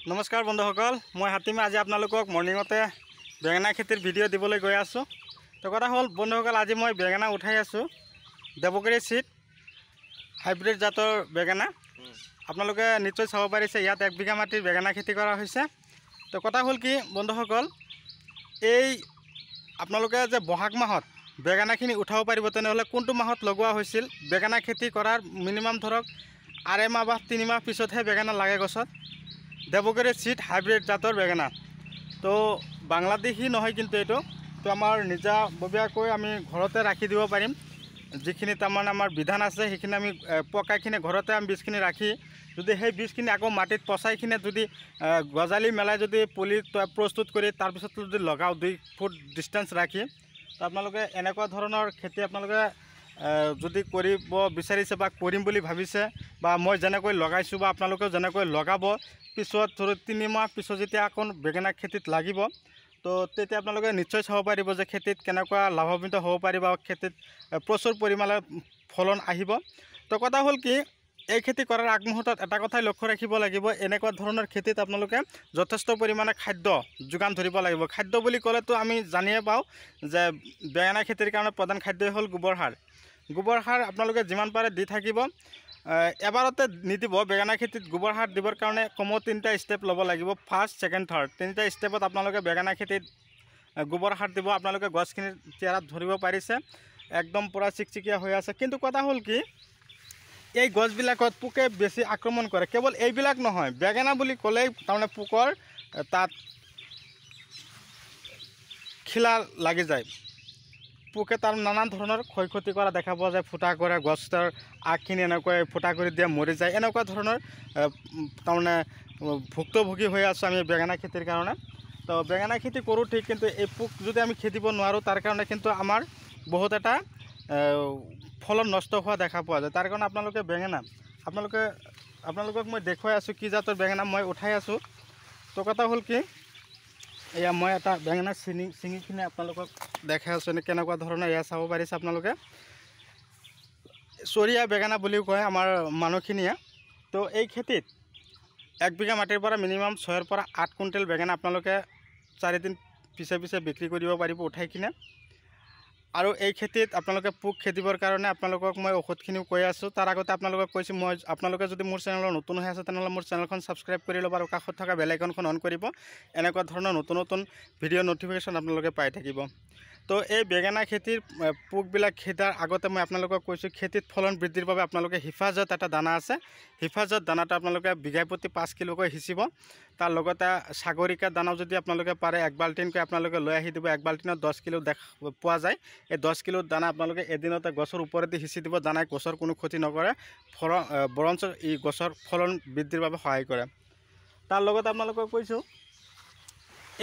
নমস্কাৰ বন্ধুসকল, মই হাতীমে আজি আপোনালোকক মৰ্নিঙতে বেঙেনা খেতিৰ ভিডিঅ' দিবলৈ গৈ আছোঁ। তো কথা হ'ল বন্ধুসকল, আজি মই বেঙেনা উঠাই আছোঁ। দেৱগিৰি চিট হাইব্ৰিড জাতৰ বেঙেনা আপোনালোকে নিশ্চয় চাব পাৰিছে। ইয়াত 1 বিঘা মাটিৰ বেঙেনা খেতি কৰা হৈছে। তো কথা হ'ল কি বন্ধুসকল, এই আপোনালোকে যে বহাগ মাহত বেঙেনাখিনি উঠাব পাৰিব, তেনেহ'লে কোনটো মাহত লগোৱা হৈছিল? বেঙেনা খেতি কৰাৰ মিনিমাম ধৰক 2.5 মাহ বা 3 মাহ পিছতহে বেঙেনা লাগে গছত। দেৱগিৰি চিট হাইব্ৰিড জাতৰ বেঙেনা। তো বাংলাদেশী নহয়, কিন্তু এইটো তো আমাৰ নিজাববীয়াকৈ আমি ঘৰতে ৰাখি দিব পাৰিম। যিখিনি তাৰমানে আমাৰ বিধান আছে সেইখিনি আমি পকাইখিনি ঘৰতে আমি বীজখিনি ৰাখি, যদি সেই বীজখিনি আকৌ মাটিত পচাইখিনি যদি গজালি মেলাই যদি পুলি প্ৰস্তুত কৰি তাৰপিছত যদি লগাওঁ 2 ফুট ডিষ্টেঞ্চ ৰাখি, তো আপোনালোকে এনেকুৱা ধৰণৰ খেতি আপোনালোকে যদি কৰিব বিচাৰিছে বা কৰিম বুলি ভাবিছে, বা মই যেনেকৈ লগাইছোঁ বা আপোনালোকেও যেনেকৈ লগাব, পিছত ধৰক 3 মাহ পিছত যেতিয়া আকৌ বেঙেনা খেতিত লাগিব, তো তেতিয়া আপোনালোকে নিশ্চয় চাব পাৰিব যে খেতিত কেনেকুৱা লাভান্বিত হ'ব পাৰিব, খেতিত প্ৰচুৰ পৰিমাণে ফলন আহিব। তো কথা হ'ল কি, এই খেতি কৰাৰ আগমুহূৰ্তত এটা কথাই লক্ষ্য ৰাখিব লাগিব, এনেকুৱা ধৰণৰ খেতিত আপোনালোকে যথেষ্ট পৰিমাণে খাদ্য যোগান ধৰিব লাগিব। খাদ্য বুলি ক'লেতো আমি জানিয়ে পাওঁ যে বেঙেনা খেতিৰ কাৰণে প্ৰধান খাদ্যই হ'ল গোবৰ সাৰ। গোবৰ সাৰ আপোনালোকে যিমান পাৰে দি থাকিব। এবাৰতে নিদিব। বেঙেনা খেতিত গোবৰ সাৰ দিবৰ কাৰণে কমেও 3টা ষ্টেপ ল'ব লাগিব। ফাৰ্ষ্ট, ছেকেণ্ড, থাৰ্ড 3টা ষ্টেপত আপোনালোকে বেঙেনা খেতিত গোবৰ সাৰ দিব। আপোনালোকে গছখিনিৰ চেহেৰাত ধৰিব পাৰিছে, একদম পূৰা চিকচিকীয়া হৈ আছে। কিন্তু কথা হ'ল কি, এই গছবিলাকত পোকে বেছি আক্ৰমণ কৰে। কেৱল এইবিলাক নহয়, বেঙেনা বুলি ক'লেই তাৰমানে পোকৰ তাত খিলা লাগি যায়। পোকে তাৰ নানান ধৰণৰ ক্ষয় ক্ষতি কৰা দেখা পোৱা যায়। ফুটা কৰে, গছৰ আগখিনি এনেকৈ ফুটা কৰি দিয়ে, মৰি যায়। এনেকুৱা ধৰণৰ তাৰমানে ভুক্তভোগী হৈ আছোঁ আমি বেঙেনা খেতিৰ কাৰণে। তো বেঙেনা খেতি কৰোঁ ঠিক, কিন্তু এই পোক যদি আমি খেদিব নোৱাৰোঁ, তাৰ কাৰণে কিন্তু আমাৰ বহুত এটা ফলন নষ্ট হোৱা দেখা পোৱা যায়। তাৰ কাৰণে আপোনালোকে বেঙেনা আপোনালোকক মই দেখুৱাই আছোঁ কি জাতৰ বেঙেনা মই উঠাই আছোঁ। তো কথা হ'ল কি, এয়া মই এটা বেঙেনা ছিঙিখিনি আপোনালোকক দেখাই আছোঁ। কেনেকুৱা ধৰণৰ এয়া চাব পাৰিছে আপোনালোকে। চৰিয়া বেঙেনা বুলিও কয় আমাৰ মানুহখিনিয়ে। তো এই খেতিত 1 বিঘা মাটিৰ পৰা মিনিমাম 6ৰ পৰা 8 কুইণ্টেল বেঙেনা আপোনালোকে 4 দিন পিছে পিছে বিক্ৰী কৰিব পাৰিব উঠাই কিনে। আৰু এই খেতিত আপোনালোকে পোক খেদিবৰ কাৰণে আপোনালোকক মই ঔষধখিনিও কৈ আছোঁ। তাৰ আগতে আপোনালোকক কৈছোঁ, আপোনালোকে যদি মোৰ চেনেলত নতুন হৈ আছে তেনেহ'লে মোৰ চেনেলখন ছাবস্ক্ৰাইব কৰি ল'ব আৰু কাষত থকা বেল আইকনখন অন কৰিব। এনেকুৱা ধৰণৰ নতুন নতুন ভিডিঅ' ন'টিফিকেশ্যন আপোনালোকে পাই থাকিব। তো এই বেঙেনা খেতিৰ পোকবিলাক খেদাৰ আগতে মই আপোনালোকক কৈছোঁ, খেতিত ফলন বৃদ্ধিৰ বাবে আপোনালোকে হিফাজত এটা দানা আছে। হিফাজত দানাটো আপোনালোকে বিঘাই প্ৰতি 5 কিলোকৈ সিঁচিব। তাৰ লগতে সাগৰিকা দানাও যদি আপোনালোকে পাৰে 1 বাল্টিনকৈ আপোনালোকে লৈ আহি দিব। 1 বাল্টিনত 10 কিলো পোৱা যায়। এই 10 কিলোৰ দানা আপোনালোকে এদিনতে গছৰ ওপৰেদি সিঁচি দিব। দানাই গছৰ কোনো ক্ষতি নকৰে, বৰঞ্চ ই গছৰ ফলন বৃদ্ধিৰ বাবে সহায় কৰে। তাৰ লগতে আপোনালোকক কৈছোঁ,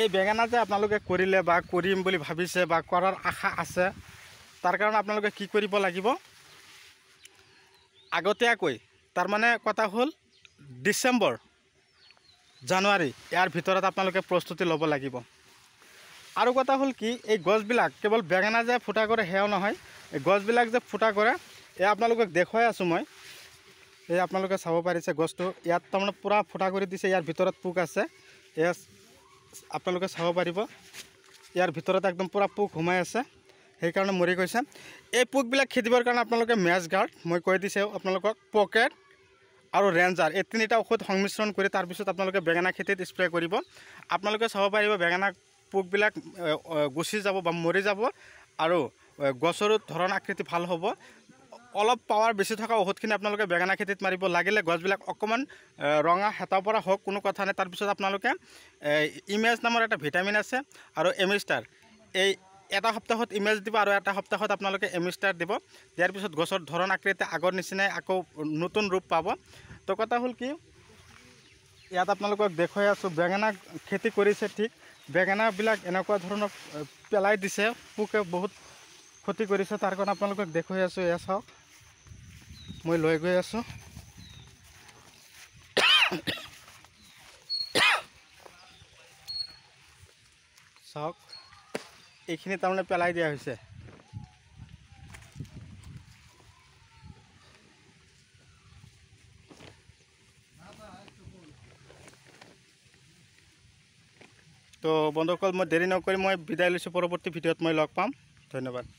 এই বেঙেনা যে আপোনালোকে কৰিলে বা কৰিম বুলি ভাবিছে বা কৰাৰ আশা আছে, তাৰ কাৰণে আপোনালোকে কি কৰিব লাগিব, আগতীয়াকৈ তাৰমানে কথা হ'ল ডিচেম্বৰ, জানুৱাৰী ইয়াৰ ভিতৰত আপোনালোকে প্ৰস্তুতি ল'ব লাগিব। আৰু কথা হ'ল কি, এই গছবিলাক কেৱল বেঙেনা যে ফুটা কৰে সেয়াও নহয়, এই গছবিলাক যে ফুটা কৰে, এয়া আপোনালোকক দেখুৱাই আছোঁ মই। এই আপোনালোকে চাব পাৰিছে গছটো, ইয়াত তাৰমানে পূৰা ফুটা কৰি দিছে। ইয়াৰ ভিতৰত পোক আছে, এয়া আপোনালোকে চাব পাৰিব। ইয়াৰ ভিতৰত একদম পূৰা পোক সোমাই আছে, সেইকাৰণে মৰি গৈছে। এই পোকবিলাক খেদিবৰ কাৰণে আপোনালোকে মেচ গাৰ্ড মই কৈ দিছোঁ আপোনালোকক, পকেট আৰু ৰেঞ্জাৰ এই 3টা ঔষধ সংমিশ্ৰণ কৰি তাৰপিছত আপোনালোকে বেঙেনা খেতিত স্প্ৰে কৰিব। আপোনালোকে চাব পাৰিব বেঙেনা পোকবিলাক গুচি যাব বা মৰি যাব, আৰু গছৰো ধৰণ আকৃতি ভাল হ'ব। অলপ পাৱাৰ বেছি থকা ঔষধখিনি আপোনালোকে বেঙেনা খেতিত মাৰিব। লাগিলে গছবিলাক অকণমান ৰঙা হেতাৰ পৰা হওক, কোনো কথা নাই। তাৰপিছত আপোনালোকে ইমেজ নামৰ এটা ভিটামিন আছে আৰু এমিষ্টাৰ, এই এটা সপ্তাহত ইমেজ দিব আৰু এটা সপ্তাহত আপোনালোকে এমিষ্টাৰ দিব। ইয়াৰ পিছত গছৰ ধৰণ আকৃতি আগৰ নিচিনাই আকৌ নতুন ৰূপ পাব। তো কথা হ'ল কি, ইয়াত আপোনালোকক দেখুৱাই আছোঁ বেঙেনা খেতি কৰিছে ঠিক, বেঙেনাবিলাক এনেকুৱা ধৰণৰ পেলাই দিছে, পোকে বহুত ক্ষতি কৰিছে। তাৰ কাৰণে আপোনালোকক দেখুৱাই আছোঁ। এয়া চাওক, মই লৈ গৈ আছোঁ। চাওক, এইখিনি তাৰমানে পেলাই দিয়া হৈছে। তো বন্ধুসকল মই দেৰি নকৰি মই বিদায় লৈছোঁ পৰৱৰ্তী ভিডিঅ'ত মই লগ পাম ধন্যবাদ